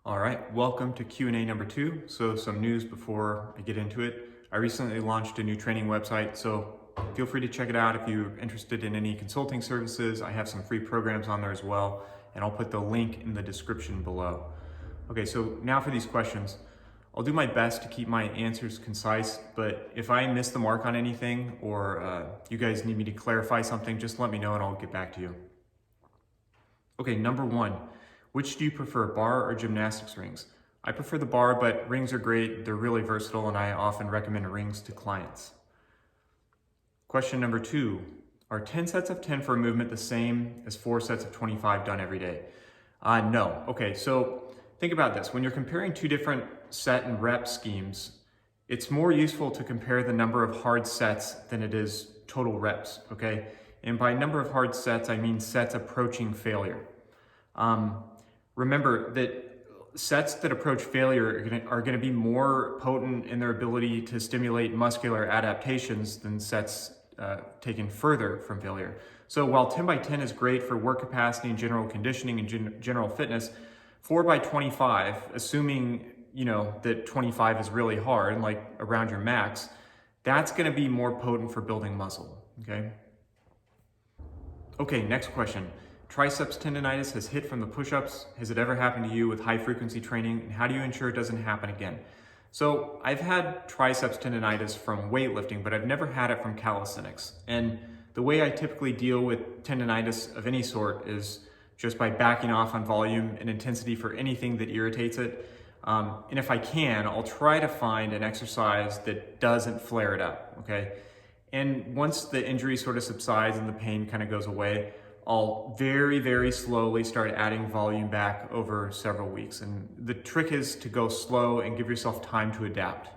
All right, welcome to Q&A number 2. So some news before I get into it. I recently launched a new training website, so feel free to check it out if you're interested in any consulting services. I have some free programs on there as well, and I'll put the link in the description below. Okay, so now for these questions. I'll do my best to keep my answers concise, but if I miss the mark on anything or you guys need me to clarify something, just let me know and I'll get back to you. Okay, number 1. Which do you prefer, bar or gymnastics rings? I prefer the bar, but rings are great. They're really versatile, and I often recommend rings to clients. Question number 2. Are 10 sets of 10 for a movement the same as 4 sets of 25 done every day? No. Okay, so think about this. When you're comparing two different set and rep schemes, it's more useful to compare the number of hard sets than it is total reps, okay? And by number of hard sets, I mean sets approaching failure. Remember that sets that approach failure are going to be more potent in their ability to stimulate muscular adaptations than sets taken further from failure. So while 10 by 10 is great for work capacity and general conditioning and general fitness, 4 by 25, assuming that 25 is really hard, like around your max, that's going to be more potent for building muscle. Okay, next question. Triceps tendonitis has hit from the push-ups. Has it ever happened to you with high frequency training? And how do you ensure it doesn't happen again? So I've had triceps tendonitis from weightlifting, but I've never had it from calisthenics. And the way I typically deal with tendonitis of any sort is just by backing off on volume and intensity for anything that irritates it. And if I can, I'll try to find an exercise that doesn't flare it up, okay? And once the injury sort of subsides and the pain kind of goes away, I'll very, very slowly start adding volume back over several weeks. And the trick is to go slow and give yourself time to adapt.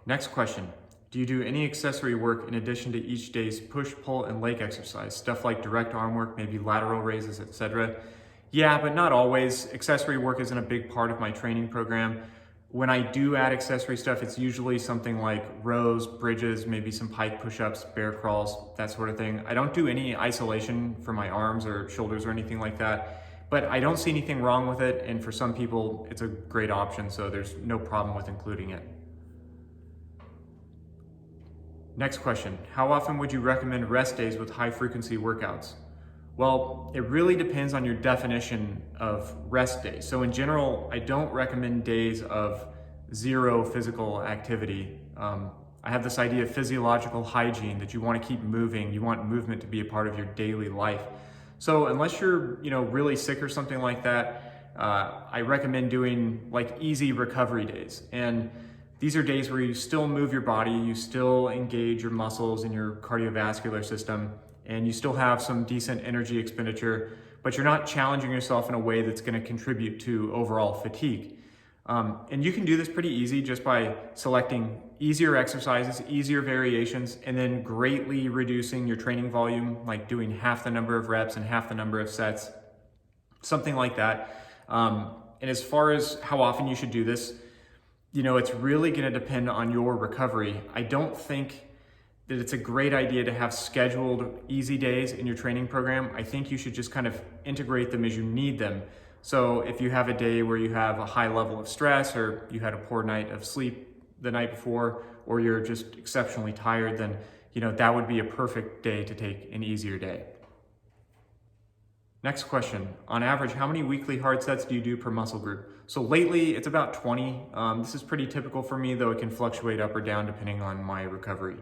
Next question. Do you do any accessory work in addition to each day's push, pull, and leg exercise? Stuff like direct arm work, maybe lateral raises, etc. Yeah, but not always. Accessory work isn't a big part of my training program. When I do add accessory stuff, it's usually something like rows, bridges, maybe some pike push-ups, bear crawls, that sort of thing. I don't do any isolation for my arms or shoulders or anything like that, but I don't see anything wrong with it, and for some people, it's a great option, so there's no problem with including it. Next question, how often would you recommend rest days with high-frequency workouts? Well, it really depends on your definition of rest days. So in general, I don't recommend days of zero physical activity. I have this idea of physiological hygiene, that you want to keep moving. You want movement to be a part of your daily life. So unless you're really sick or something like that, I recommend doing like easy recovery days. And these are days where you still move your body, you still engage your muscles and your cardiovascular system, and you still have some decent energy expenditure, but you're not challenging yourself in a way that's going to contribute to overall fatigue. And you can do this pretty easy just by selecting easier exercises, easier variations, and then greatly reducing your training volume, like doing half the number of reps and half the number of sets, something like that. And as far as how often you should do this, it's really going to depend on your recovery. I don't think that it's a great idea to have scheduled easy days in your training program. I think you should just kind of integrate them as you need them. So if you have a day where you have a high level of stress, or you had a poor night of sleep the night before, or you're just exceptionally tired, then that would be a perfect day to take an easier day. Next question, on average, how many weekly hard sets do you do per muscle group? So lately it's about 20. This is pretty typical for me, though it can fluctuate up or down depending on my recovery.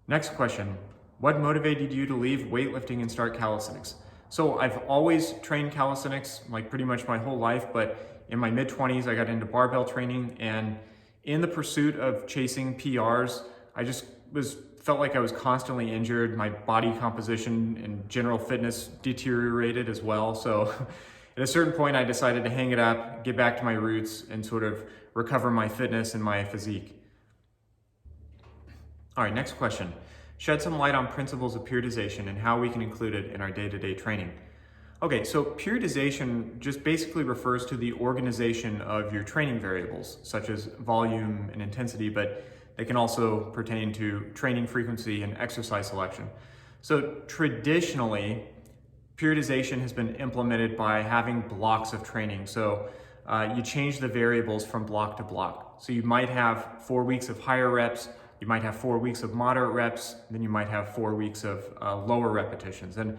Next question, what motivated you to leave weightlifting and start calisthenics? So I've always trained calisthenics, like pretty much my whole life, but in my mid-20s, I got into barbell training, and in the pursuit of chasing PRs, I just felt like I was constantly injured. My body composition and general fitness deteriorated as well. So at a certain point, I decided to hang it up, get back to my roots, and sort of recover my fitness and my physique. All right, next question. Shed some light on principles of periodization and how we can include it in our day-to-day training. Okay, so periodization just basically refers to the organization of your training variables, such as volume and intensity, but they can also pertain to training frequency and exercise selection. So traditionally, periodization has been implemented by having blocks of training. So you change the variables from block to block. So you might have 4 weeks of higher reps, you might have 4 weeks of moderate reps, then you might have 4 weeks of lower repetitions. And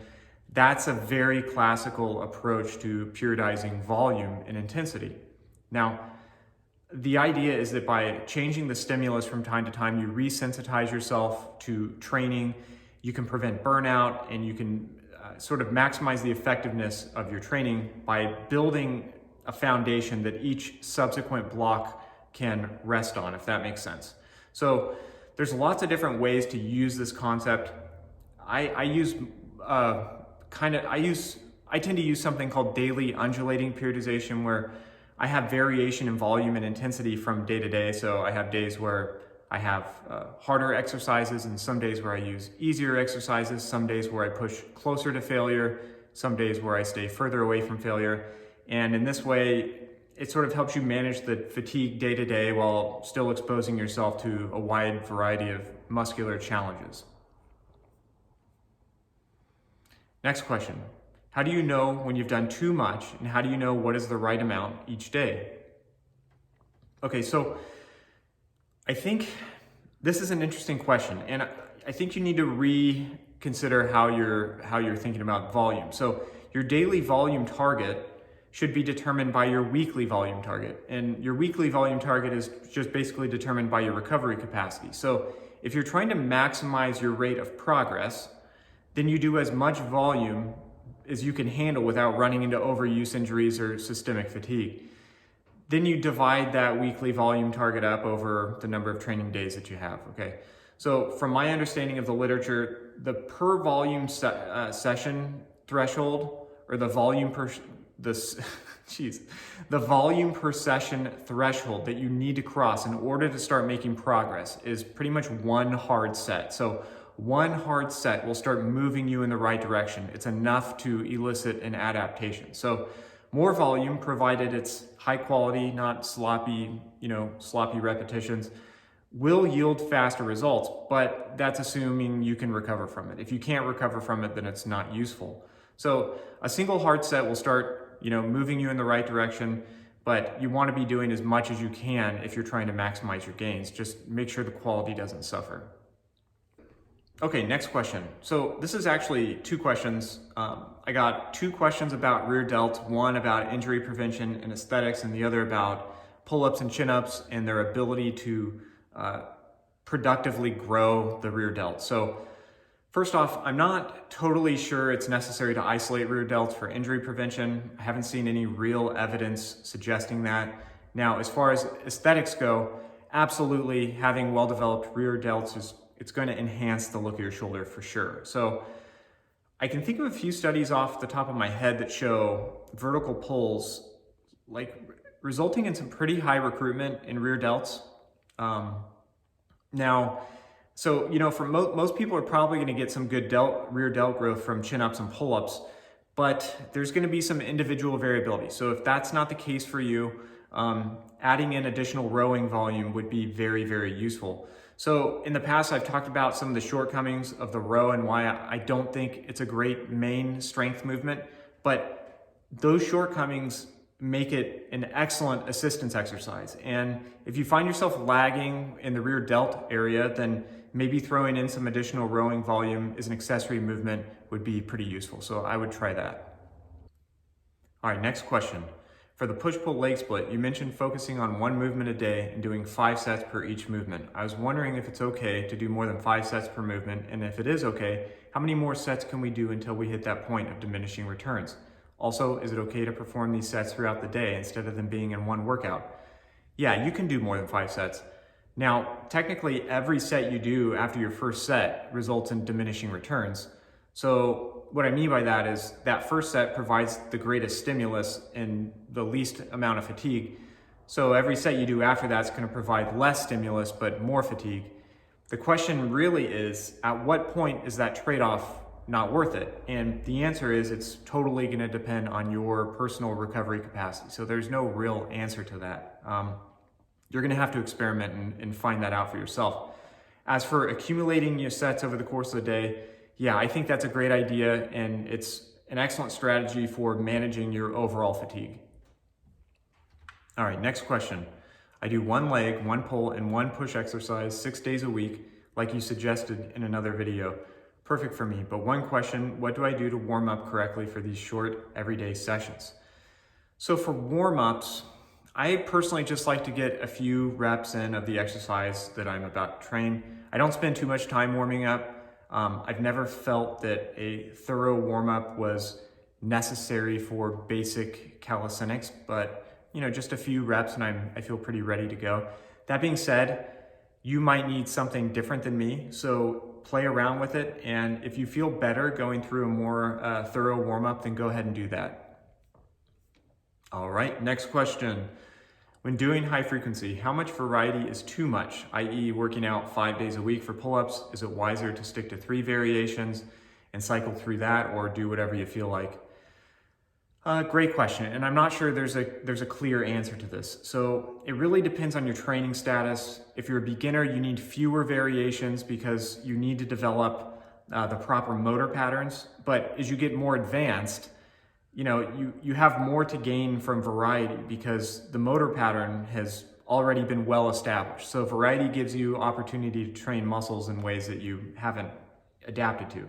that's a very classical approach to periodizing volume and intensity. Now, the idea is that by changing the stimulus from time to time, you resensitize yourself to training, you can prevent burnout, and you can sort of maximize the effectiveness of your training by building a foundation that each subsequent block can rest on, if that makes sense. So there's lots of different ways to use this concept. I tend to use something called daily undulating periodization, where I have variation in volume and intensity from day to day. So I have days where I have harder exercises, and some days where I use easier exercises, some days where I push closer to failure, some days where I stay further away from failure. And in this way, it sort of helps you manage the fatigue day to day while still exposing yourself to a wide variety of muscular challenges. Next question. How do you know when you've done too much, and how do you know what is the right amount each day? Okay, so I think this is an interesting question, and I think you need to reconsider how you're thinking about volume. So your daily volume target should be determined by your weekly volume target, and your weekly volume target is just basically determined by your recovery capacity. So if you're trying to maximize your rate of progress, then you do as much volume as you can handle without running into overuse injuries or systemic fatigue. Then you divide that weekly volume target up over the number of training days that you have, okay? So from my understanding of the literature, the per volume session threshold, or the volume per session threshold that you need to cross in order to start making progress is pretty much one hard set. So one hard set will start moving you in the right direction. It's enough to elicit an adaptation. So more volume, provided it's high quality, not sloppy repetitions, will yield faster results, but that's assuming you can recover from it. If you can't recover from it, then it's not useful. So a single hard set will start, moving you in the right direction, but you want to be doing as much as you can if you're trying to maximize your gains. Just make sure the quality doesn't suffer. Okay, next question. So this is actually two questions. I got two questions about rear delts, one about injury prevention and aesthetics, and the other about pull-ups and chin-ups and their ability to productively grow the rear delt. So first off, I'm not totally sure it's necessary to isolate rear delts for injury prevention. I haven't seen any real evidence suggesting that. Now, as far as aesthetics go, absolutely having well-developed rear delts it's going to enhance the look of your shoulder for sure. So I can think of a few studies off the top of my head that show vertical pulls resulting in some pretty high recruitment in rear delts. For most people are probably going to get some good rear delt growth from chin-ups and pull-ups, but there's going to be some individual variability. So if that's not the case for you, adding in additional rowing volume would be very, very useful. So in the past, I've talked about some of the shortcomings of the row and why I don't think it's a great main strength movement, but those shortcomings make it an excellent assistance exercise. And if you find yourself lagging in the rear delt area, then maybe throwing in some additional rowing volume as an accessory movement would be pretty useful. So I would try that. All right, next question. For the push-pull leg split, you mentioned focusing on one movement a day and doing 5 sets per each movement. I was wondering if it's okay to do more than 5 sets per movement, and if it is okay, how many more sets can we do until we hit that point of diminishing returns? Also, is it okay to perform these sets throughout the day instead of them being in one workout? Yeah, you can do more than 5 sets. Now, technically, every set you do after your first set results in diminishing returns. So what I mean by that is that first set provides the greatest stimulus and the least amount of fatigue. So every set you do after that's going to provide less stimulus but more fatigue. The question really is, at what point is that trade-off not worth it? And the answer is it's totally going to depend on your personal recovery capacity. So there's no real answer to that. You're going to have to experiment and find that out for yourself. As for accumulating your sets over the course of the day, yeah, I think that's a great idea, and it's an excellent strategy for managing your overall fatigue. All right, next question. I do one leg, one pull, and one push exercise 6 days a week, like you suggested in another video. Perfect for me, but one question, what do I do to warm up correctly for these short, everyday sessions? So for warm-ups, I personally just like to get a few reps in of the exercise that I'm about to train. I don't spend too much time warming up. I've never felt that a thorough warm-up was necessary for basic calisthenics, but just a few reps and I feel pretty ready to go. That being said, you might need something different than me, so play around with it, and if you feel better going through a more thorough warm-up, then go ahead and do that. All right, next question. When doing high frequency, how much variety is too much, i.e. working out 5 days a week for pull-ups? Is it wiser to stick to 3 variations and cycle through that, or do whatever you feel like? Great question, and I'm not sure there's a clear answer to this. So it really depends on your training status. If you're a beginner, you need fewer variations because you need to develop the proper motor patterns. But as you get more advanced, you have more to gain from variety because the motor pattern has already been well established. So variety gives you opportunity to train muscles in ways that you haven't adapted to.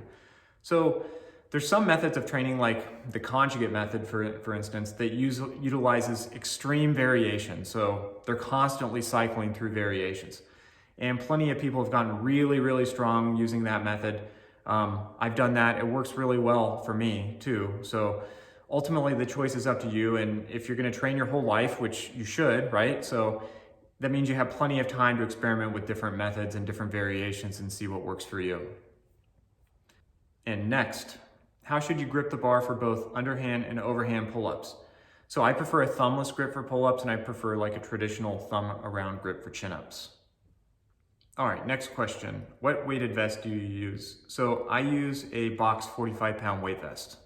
So there's some methods of training, like the conjugate method, for instance, that utilizes extreme variation. So they're constantly cycling through variations. And plenty of people have gotten really, really strong using that method. I've done that. It works really well for me too. So ultimately the choice is up to you. And if you're going to train your whole life, which you should, right? So that means you have plenty of time to experiment with different methods and different variations and see what works for you. And next, how should you grip the bar for both underhand and overhand pull-ups? So I prefer a thumbless grip for pull-ups, and I prefer like a traditional thumb around grip for chin-ups. All right, next question. What weighted vest do you use? So I use a box 45-pound weight vest.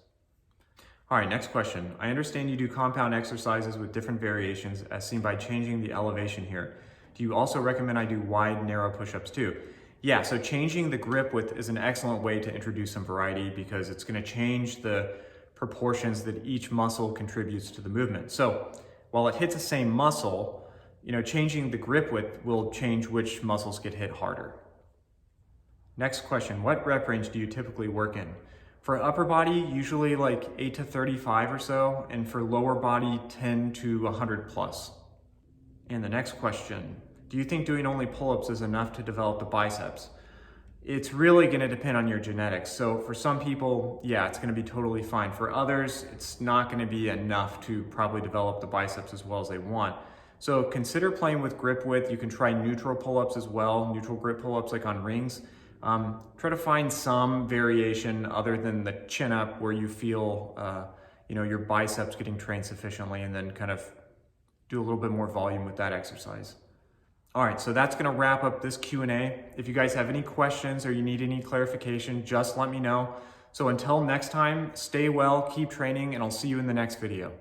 All right, next question. I understand you do compound exercises with different variations as seen by changing the elevation here. Do you also recommend I do wide, narrow push-ups too? Yeah, so changing the grip width is an excellent way to introduce some variety because it's going to change the proportions that each muscle contributes to the movement. So while it hits the same muscle, changing the grip width will change which muscles get hit harder. Next question, what rep range do you typically work in? For upper body, usually like 8 to 35 or so, and for lower body, 10 to 100 plus. And the next question, do you think doing only pull-ups is enough to develop the biceps? It's really going to depend on your genetics. So for some people, yeah, it's going to be totally fine. For others, it's not going to be enough to probably develop the biceps as well as they want. So consider playing with grip width. You can try neutral pull-ups as well, neutral grip pull-ups like on rings. Try to find some variation other than the chin-up where you feel your biceps getting trained sufficiently, and then kind of do a little bit more volume with that exercise. All right, so that's gonna wrap up this Q&A. If you guys have any questions or you need any clarification, just let me know. So until next time, stay well, keep training, and I'll see you in the next video.